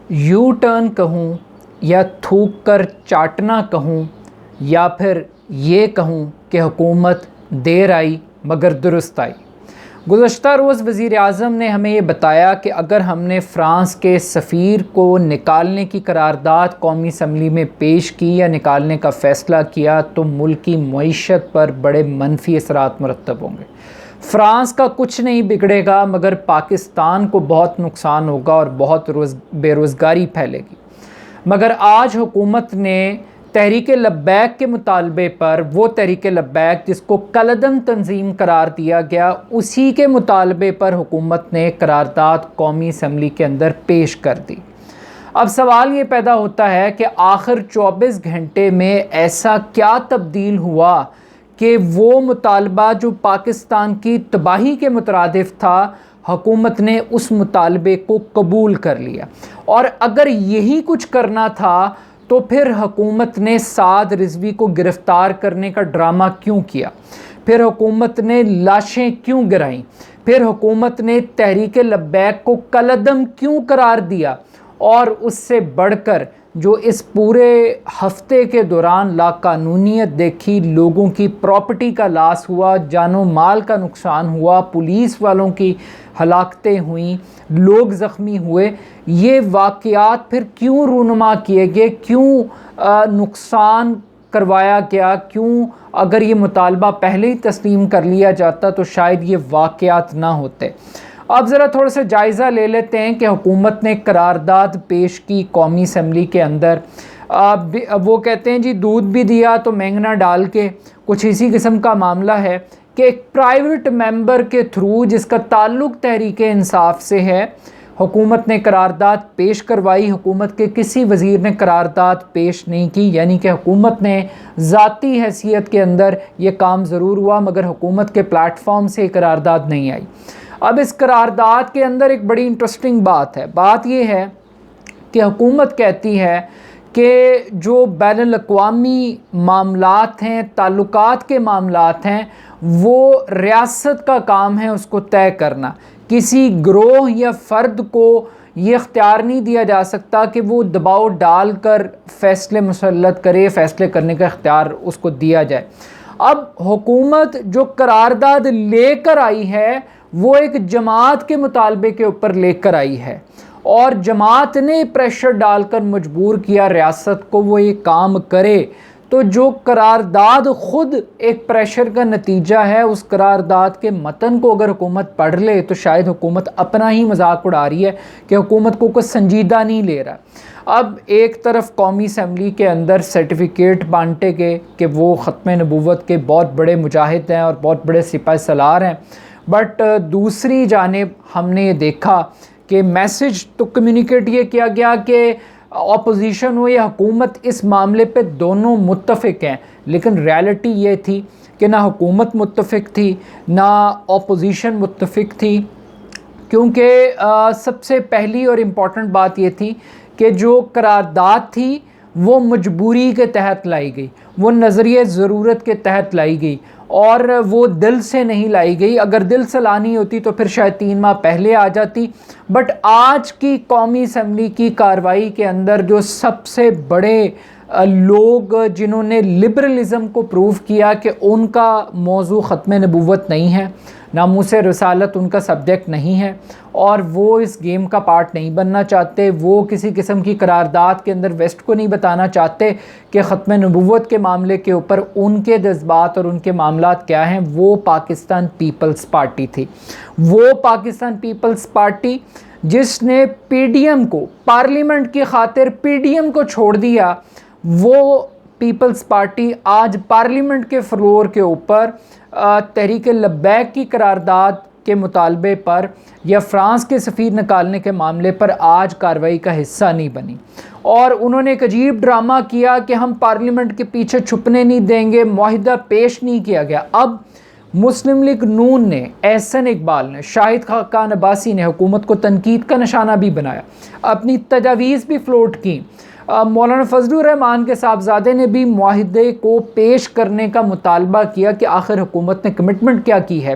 U turn कहूँ या थूक कर चाटना कहूँ या फिर ये कहूँ कि हुकूमत देर आई मगर दुरुस्त आई। गुज़श्ता रोज़ वज़ीर-ए-आज़म ने हमें ये बताया कि अगर हमने फ़्रांस के सफ़ीर को निकालने की करारदाद कौमी असम्बली में पेश की या निकालने का फ़ैसला किया तो मुल्क की मईशत पर बड़े मनफी असरात मुरतब होंगे। फ़्रांस का कुछ नहीं बिगड़ेगा मगर पाकिस्तान को बहुत नुकसान होगा और बहुत बेरोज़गारी फैलेगी। मगर आज हुकूमत ने तहरीक लब्बैक के मुतालबे पर, वो तहरीक लब्बैक जिसको कलअदम तंजीम करार दिया गया, उसी के मुतालबे पर हुकूमत ने करारदाद कौमी असम्बली के अंदर पेश कर दी। अब सवाल ये पैदा होता है कि आखिर 24 घंटे में ऐसा क्या तब्दील हुआ कि वो मुतालबा जो पाकिस्तान की तबाही के मुतरादिफ था, हुकूमत ने उस मुतालबे को कबूल कर लिया। और अगर यही कुछ करना था तो फिर हुकूमत ने साद रिजवी को गिरफ़्तार करने का ड्रामा क्यों किया? फिर हुकूमत ने लाशें क्यों गिराईं? फिर हुकूमत ने तहरीक लब्बैक को कलअदम क्यों करार दिया? और उससे बढ़कर जो इस पूरे हफ्ते के दौरान लाकानूनियत देखी, लोगों की प्रॉपर्टी का लॉस हुआ, जानो माल का नुकसान हुआ, पुलिस वालों की हलाकतें हुई, लोग ज़ख्मी हुए, ये वाक़यात फिर क्यों रूनुमा किए गए? क्यों नुकसान करवाया गया? क्यों अगर ये मुतालबा पहले ही तस्लीम कर लिया जाता तो शायद ये वाक़यात ना होते। अब ज़रा थोड़ा सा जायज़ा ले लेते हैं कि हुकूमत ने करारदाद पेश की कौमी असम्बली के अंदर। वो कहते हैं जी दूध भी दिया तो महंगना डाल के, कुछ इसी किस्म का मामला है कि एक प्राइवेट मेंबर के थ्रू जिसका ताल्लुक़ तहरीक इंसाफ से है, हुकूमत ने करारदाद पेश करवाई। हुकूमत के किसी वज़ीर ने करारदाद पेश नहीं की, यानी कि हुकूमत ने ज़ाती हैसियत के अंदर ये काम ज़रूर हुआ मगर हुकूमत के प्लेटफॉर्म से करारदाद नहीं आई। अब इस करारदाद के अंदर एक बड़ी इंटरेस्टिंग बात है। बात यह है कि हुकूमत कहती है कि जो बैनुल-अक़वामी मामलात हैं, ताल्लुकात के मामलात हैं, वो रियासत का काम है उसको तय करना। किसी ग्रोह या फ़र्द को ये इख्तियार नहीं दिया जा सकता कि वो दबाव डाल कर फ़ैसले मुसल्लत करे, फ़ैसले करने का इख्तियार उसको दिया जाए। अब हुकूमत जो करारदाद लेकर आई है वो एक जमात के मुतालबे के ऊपर लेकर आई है और जमात ने प्रेशर डालकर मजबूर किया रियासत को वो ये काम करे। तो जो करारदाद ख़ुद एक प्रेशर का नतीजा है, उस करारदाद के मतन को अगर हुकूमत पढ़ ले तो शायद हुकूमत अपना ही मजाक उड़ा रही है कि हुकूमत को कुछ संजीदा नहीं ले रहा। अब एक तरफ कौमी असम्बली के अंदर सर्टिफिकेट बांटे गए कि वो ख़त्म नबूवत के बहुत बड़े मुजाहिद हैं और बहुत बड़े सिपाही सलार हैं, बट दूसरी जानिब हमने ये देखा कि मैसेज तो कम्युनिकेट ये किया गया कि अपोजिशन हो या हुकूमत इस मामले पे दोनों मुत्तफ़िक हैं, लेकिन रियलिटी ये थी कि ना हुकूमत मुत्तफ़िक थी ना अपोजिशन मुत्तफ़िक थी। क्योंकि सबसे पहली और इम्पॉर्टेंट बात ये थी कि जो करारदाद थी वो मजबूरी के तहत लाई गई, वो नज़रिए ज़रूरत के तहत लाई गई और वो दिल से नहीं लाई गई। अगर दिल से लानी होती तो फिर शायद 3 माह पहले आ जाती। बट आज की कौमी असम्बली की कार्रवाई के अंदर जो सबसे बड़े लोग जिन्होंने लिबरलिज़म को प्रूव किया कि उनका मौजू ख़त्म नबूवत नहीं है, नामूसे रसालत उनका सब्जेक्ट नहीं है और वो इस गेम का पार्ट नहीं बनना चाहते, वो किसी किस्म की करारदाद के अंदर वेस्ट को नहीं बताना चाहते कि ख़त्म नबूवत के मामले के ऊपर उनके जज्बात और उनके मामलात क्या हैं। वो पाकिस्तान पीपल्स पार्टी थी, वो पाकिस्तान पीपल्स पार्टी जिसने PDM को, पार्लियामेंट की खातिर PDM को छोड़ दिया, वो पीपल्स पार्टी आज पार्लियामेंट के फ्लोर के ऊपर तहरीक लब्बैक की करारदाद के मुतालबे पर या फ़्रांस के सफ़ीर निकालने के मामले पर आज कार्रवाई का हिस्सा नहीं बनी। और उन्होंने एक अजीब ड्रामा किया कि हम पार्लियामेंट के पीछे छुपने नहीं देंगे, मुआहिदा पेश नहीं किया गया। अब मुस्लिम लीग नून ने, एहसन इकबाल ने, शाहिद खाकान अब्बासी ने हुकूमत को तनकीद का निशाना भी बनाया, अपनी तजावीज़ भी फ्लोट की। मौलाना फजलुर रहमान के साहबजादे ने भी मुआहिदे को पेश करने का मुतालबा किया कि आखिर हुकूमत ने कमिटमेंट क्या की है।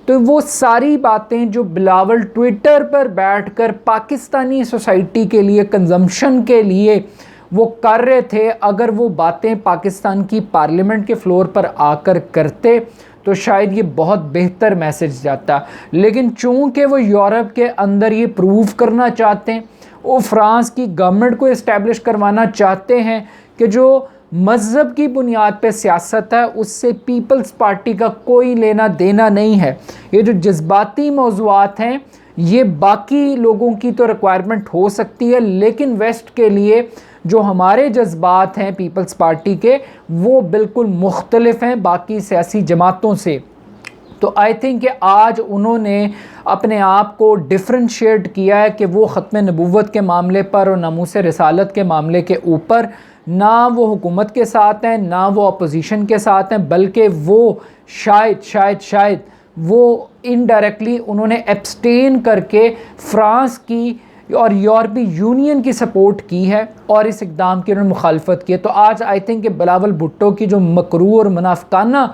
तो वो सारी बातें जो बिलावल ट्विटर पर बैठकर पाकिस्तानी सोसाइटी के लिए कंजम्पशन के लिए वो कर रहे थे, अगर वो बातें पाकिस्तान की पार्लियामेंट के फ्लोर पर आकर करते तो शायद ये बहुत बेहतर मैसेज जाता। लेकिन चूँकि वो यूरोप के अंदर ये प्रूव करना चाहते हैं, वो फ्रांस की गवर्नमेंट को इस्टेब्लिश करवाना चाहते हैं कि जो मज़हब की बुनियाद पे सियासत है उससे पीपल्स पार्टी का कोई लेना देना नहीं है। ये जो जज्बाती मौज़ूआत हैं ये बाकी लोगों की तो रिक्वायरमेंट हो सकती है, लेकिन वेस्ट के लिए जो हमारे जज्बात हैं पीपल्स पार्टी के वो बिल्कुल मुख्तलिफ हैं बाकी सियासी जमातों से। तो आई थिंक कि आज उन्होंने अपने आप को डिफ्रेंशिएट किया है कि वो ख़त्म नबूवत के मामले पर और नामूस रिसालत के मामले के ऊपर ना वो हुकूमत के साथ हैं ना वो अपोजिशन के साथ हैं, बल्कि वो शायद वो इनडायरेक्टली उन्होंने एब्सटेन करके फ्रांस की और यूरोपीय यूनियन की सपोर्ट की है और इस इक़दाम की उन्होंने मुखालफत की है। तो आज आई थिंक कि बिलावल भुट्टो की जो मकरूह और मुनाफिकाना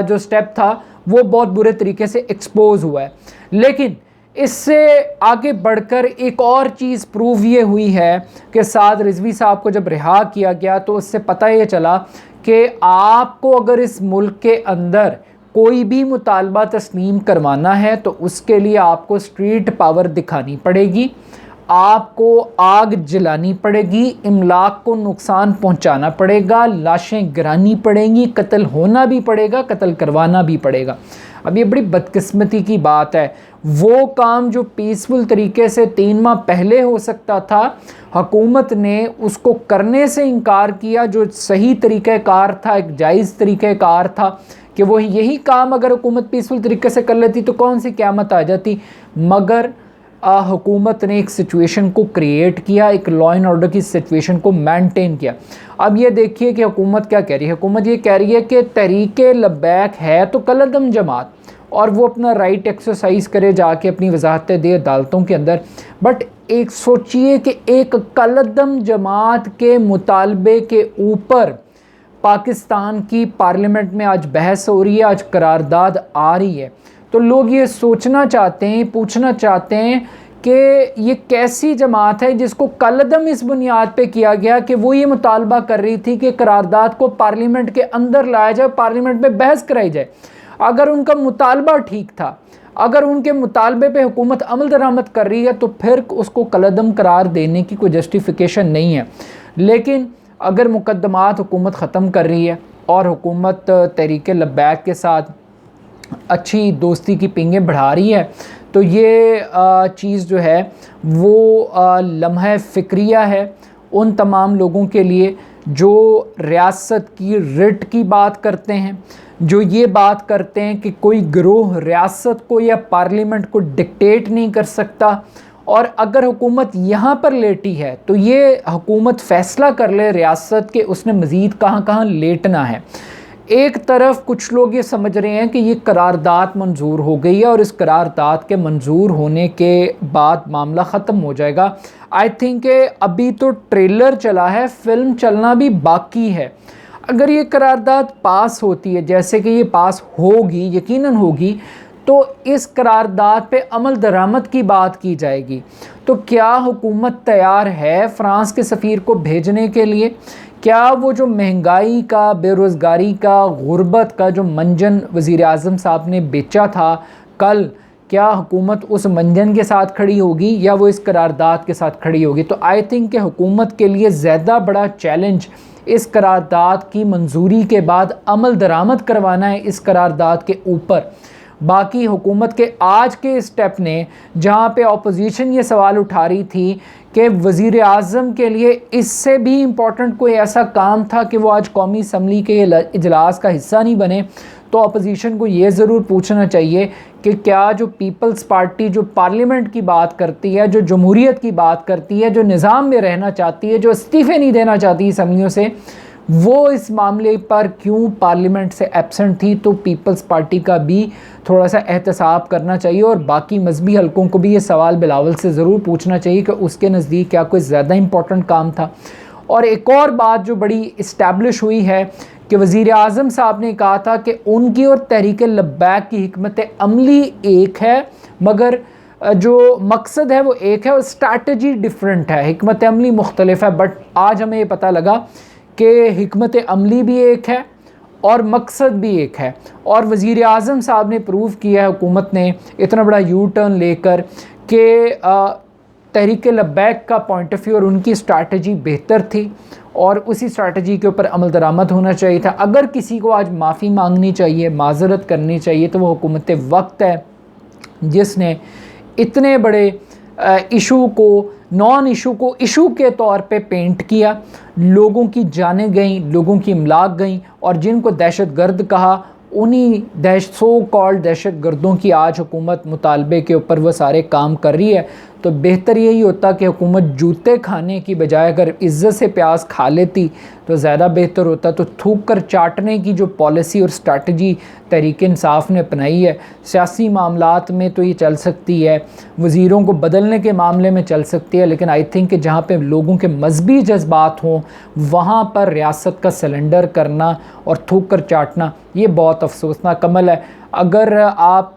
जो स्टेप था वो बहुत बुरे तरीके से एक्सपोज हुआ है। लेकिन इससे आगे बढ़कर एक और चीज़ प्रूव ये हुई है कि साद रिजवी साहब को जब रिहा किया गया तो उससे पता ये चला कि आपको अगर इस मुल्क के अंदर कोई भी मुतालबा तस्लीम करवाना है तो उसके लिए आपको स्ट्रीट पावर दिखानी पड़ेगी, आपको आग जलानी पड़ेगी, इमलाक को नुकसान पहुंचाना पड़ेगा, लाशें गिरानी पड़ेंगी, कत्ल होना भी पड़ेगा, कत्ल करवाना भी पड़ेगा। अब ये बड़ी बदकिस्मती की बात है, वो काम जो पीसफुल तरीके से 3 माह पहले हो सकता था हुकूमत ने उसको करने से इनकार किया, जो सही तरीक़ाकार था, एक जायज़ तरीक़ाकार था कि वो यही काम अगर हुकूमत पीसफुल तरीके से कर लेती तो कौन सी क़यामत आ जाती। मगर हुकूमत ने एक सिचुएशन को क्रिएट किया, एक लॉ एंड ऑर्डर की सिचुएशन को मेंटेन किया। अब ये देखिए कि हुकूमत क्या कह रही है। हुकूमत ये कह रही है कि तहरीके लब्बैक है तो कलअदम जमात, और वो अपना राइट एक्सरसाइज करे जाके अपनी वजाहतें दे अदालतों के अंदर। बट एक सोचिए कि एक कलअदम जमात के मुतालबे के ऊपर पाकिस्तान की पार्लियामेंट में आज बहस हो रही है, आज करारदाद आ रही है। तो लोग ये सोचना चाहते हैं, पूछना चाहते हैं कि ये कैसी जमात है जिसको कलअदम इस बुनियाद पे किया गया कि वो ये मुतालबा कर रही थी कि करारदाद को पार्लियामेंट के अंदर लाया जाए, पार्लियामेंट में बहस कराई जाए। अगर उनका मुतालबा ठीक था, अगर उनके मुतालबे पे हुकूमत अमल दरामद कर रही है तो फिर उसको कलअदम करार देने की कोई जस्टिफिकेशन नहीं है। लेकिन अगर मुकदमात हुकूमत ख़त्म कर रही है और हुकूमत तहरीके लब्बैक के साथ अच्छी दोस्ती की पिंगें बढ़ा रही है तो ये चीज़ जो है वो लम्हा फ़िक्रिया है उन तमाम लोगों के लिए जो रियासत की रिट की बात करते हैं, जो ये बात करते हैं कि कोई गिरोह रियासत को या पार्लियामेंट को डिक्टेट नहीं कर सकता। और अगर हुकूमत यहाँ पर लेटी है तो ये हुकूमत फ़ैसला कर ले रियासत के उसने मज़ीद कहाँ कहाँ लेटना है। एक तरफ कुछ लोग ये समझ रहे हैं कि ये करारदाद मंजूर हो गई है और इस करारदाद के मंजूर होने के बाद मामला ख़त्म हो जाएगा। आई थिंक अभी तो ट्रेलर चला है, फ़िल्म चलना भी बाकी है। अगर ये करारदाद पास होती है, जैसे कि ये पास होगी, यकीनन होगी, तो इस करारदाद पे अमल दरामद की बात की जाएगी। तो क्या हुकूमत तैयार है फ्रांस के सफ़ीर को भेजने के लिए? क्या वो जो महंगाई का, बेरोज़गारी का, गुर्बत का जो मंजन वज़ीर आज़म साहब ने बेचा था कल, क्या हुकूमत उस मंजन के साथ खड़ी होगी या वो इस करारदाद के साथ खड़ी होगी? तो आई थिंक कि हुकूमत के लिए ज़्यादा बड़ा चैलेंज इस करारदाद की मंजूरी के बाद अमल दरामद करवाना है इस करारदाद के ऊपर। बाकी हुकूमत के आज के स्टेप ने, जहाँ पे अपोजिशन ये सवाल उठा रही थी कि वज़ीर आज़म के लिए इससे भी इम्पोर्टेंट कोई ऐसा काम था कि वो आज कौमी असम्बली के इजलास का हिस्सा नहीं बने, तो अपोजिशन को ये ज़रूर पूछना चाहिए कि क्या जो पीपल्स पार्टी जो पार्लियामेंट की बात करती है, जो जमहूरियत की बात करती है, जो निज़ाम में रहना चाहती है, जो इस्तीफ़े नहीं देना चाहती असम्बलियों से, वो इस मामले पर क्यों पार्लियामेंट से एब्सेंट थी? तो पीपल्स पार्टी का भी थोड़ा सा एहतसाब करना चाहिए और बाकी मजहबी हलकों को भी ये सवाल बिलावल से ज़रूर पूछना चाहिए कि उसके नज़दीक क्या कोई ज़्यादा इम्पोर्टेंट काम था। और एक और बात जो बड़ी इस्टेब्लिश हुई है कि वज़ीर आज़म साहब ने कहा था कि उनकी और तहरीक लब्बैक की हिकमत अमली एक है, मगर जो मकसद है वो एक है और स्ट्रैटेजी डिफरेंट है, हिकमत अमली मुख्तलिफ है। बट आज हमें ये पता लगा कि हिकमत अमली भी एक है और मकसद भी एक है। और वज़ीर आज़म साहब ने प्रूव किया है, हुकूमत ने इतना बड़ा यू टर्न लेकर, कि तहरीक लब्बैक का पॉइंट ऑफ व्यू और उनकी स्ट्रैटेजी बेहतर थी और उसी स्ट्रैटेजी के ऊपर अमल दरामद होना चाहिए था। अगर किसी को आज माफ़ी मांगनी चाहिए, माज़रत करनी चाहिए, तो वो हुकूमत वक्त है जिसने इतने बड़े इशू को, नॉन इशू को इशू के तौर पे पेंट किया। लोगों की जानें गईं, लोगों की इमलाक गईं, और जिनको दहशतगर्द कहा उन्हीं सो कॉल्ड दहशत गर्दों की आज हुकूमत मुतालबे के ऊपर वो सारे काम कर रही है। तो बेहतर यही होता कि हुकूमत जूते खाने की बजाय अगर इज़्ज़त से प्याज खा लेती तो ज़्यादा बेहतर होता। तो थूक कर चाटने की जो पॉलिसी और स्ट्रैटेजी तहरीक इंसाफ ने अपनाई है, सियासी मामलात में तो ये चल सकती है, वज़ीरों को बदलने के मामले में चल सकती है, लेकिन आई थिंक कि जहाँ पे लोगों के मजहबी जज्बात हों वहाँ पर रियासत का सिलेंडर करना और थूक कर चाटना ये बहुत अफसोसनाक अमल है। अगर आप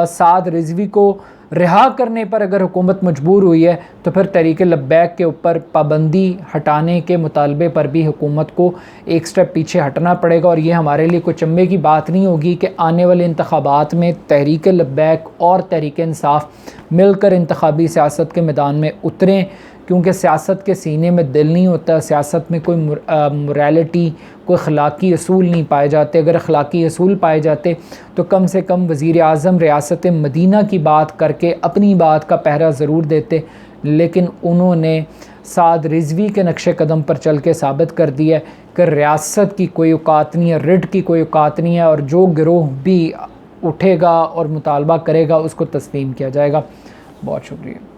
साद रिजवी को रिहा करने पर अगर हुकूमत मजबूर हुई है तो फिर तहरीक लब्बैक के ऊपर पाबंदी हटाने के मुतालबे पर भी हुकूमत को एक स्टेप पीछे हटना पड़ेगा। और ये हमारे लिए कोई चंबे की बात नहीं होगी कि आने वाले इंतखाबात में तहरीक लब्बैक और तहरीक इंसाफ मिलकर इंतखाबी सियासत के मैदान में उतरें, क्योंकि सियासत के सीने में दिल नहीं होता, सियासत में कोई मोरालिटी, कोई अखलाकी असूल नहीं पाए जाते। अगर अखलाकी असूल पाए जाते तो कम से कम वज़ीर आज़म रियासत मदीना की बात करके अपनी बात का पहरा ज़रूर देते, लेकिन उन्होंने साद रिजवी के नक्शे कदम पर चल के साबित कर दिया कि रियासत की कोई औकात नहीं है, रिट की कोई औकात नहीं है, और जो गिरोह भी उठेगा और मुतालबा करेगा उसको तस्लीम किया जाएगा। बहुत शुक्रिया।